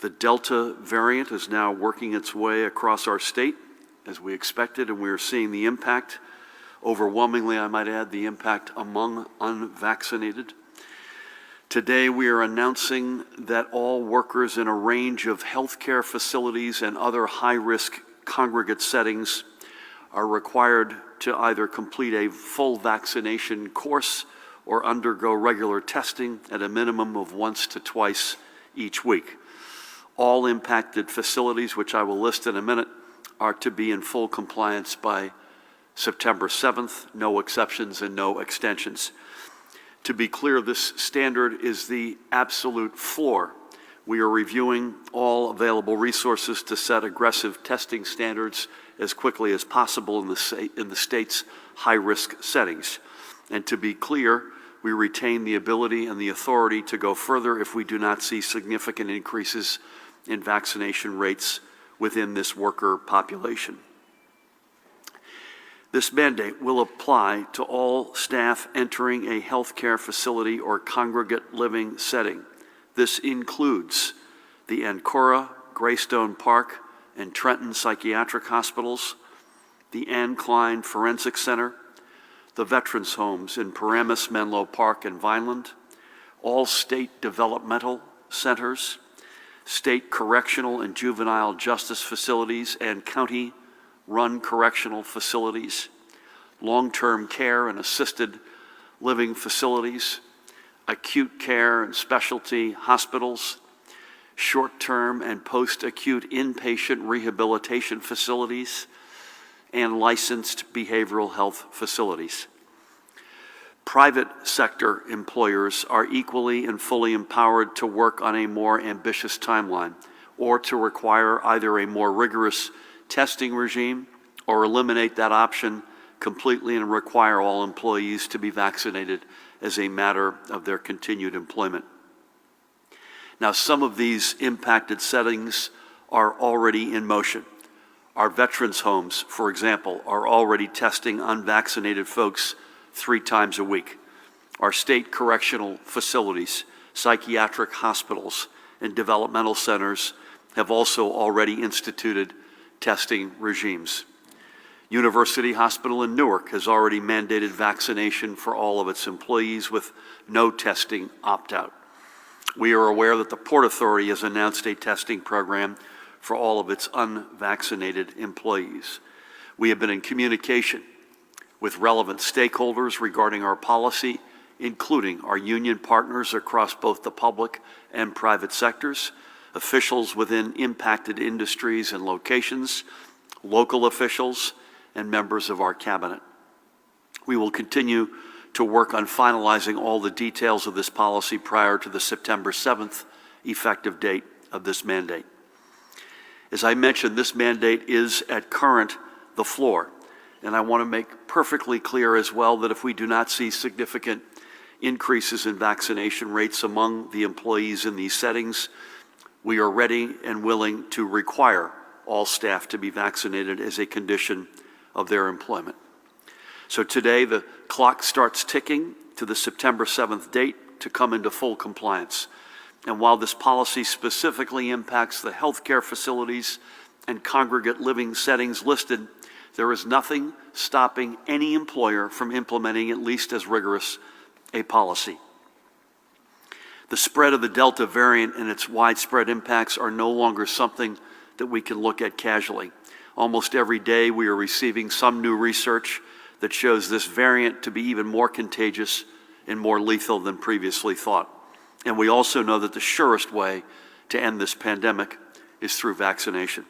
The Delta variant is now working its way across our state, as we expected, and we are seeing the impact, overwhelmingly, I might add, the impact among unvaccinated. Today, we are announcing that all workers in a range of healthcare facilities and other high-risk congregate settings are required to either complete a full vaccination course or undergo regular testing at a minimum of once to twice each week. All impacted facilities, which I will list in a minute, are to be in full compliance by September 7th, no exceptions and no extensions. To be clear, this standard is the absolute floor. We are reviewing all available resources to set aggressive testing standards as quickly as possible in the state's high-risk settings. And to be clear, we retain the ability and the authority to go further if we do not see significant increases in vaccination rates within this worker population. This mandate will apply to all staff entering a healthcare facility or congregate living setting. This includes the Ancora, Greystone Park, and Trenton Psychiatric Hospitals, the Anne Klein Forensic Center, the Veterans Homes in Paramus, Menlo Park, and Vineland, all state developmental centers, state correctional and juvenile justice facilities and county-run correctional facilities, long-term care and assisted living facilities, acute care and specialty hospitals, short-term and post-acute inpatient rehabilitation facilities, and licensed behavioral health facilities. Private sector employers are equally and fully empowered to work on a more ambitious timeline or to require either a more rigorous testing regime or eliminate that option completely and require all employees to be vaccinated as a matter of their continued employment. Now, some of these impacted settings are already in motion. Our veterans' homes, for example, are already testing unvaccinated folks 3 times a week. Our state correctional facilities, psychiatric hospitals, and developmental centers have also already instituted testing regimes. University Hospital in Newark has already mandated vaccination for all of its employees with no testing opt-out. We are aware that the Port Authority has announced a testing program for all of its unvaccinated employees. We have been in communication with relevant stakeholders regarding our policy, including our union partners across both the public and private sectors, officials within impacted industries and locations, local officials, and members of our cabinet. We will continue to work on finalizing all the details of this policy prior to the September 7th effective date of this mandate. As I mentioned, this mandate is at current the floor, and I want to make perfectly clear as well that if we do not see significant increases in vaccination rates among the employees in these settings, we are ready and willing to require all staff to be vaccinated as a condition of their employment. So today, the clock starts ticking to the September 7th date to come into full compliance. And while this policy specifically impacts the healthcare facilities and congregate living settings listed, there is nothing stopping any employer from implementing at least as rigorous a policy. The spread of the Delta variant and its widespread impacts are no longer something that we can look at casually. Almost every day we are receiving some new research that shows this variant to be even more contagious and more lethal than previously thought. And we also know that the surest way to end this pandemic is through vaccination.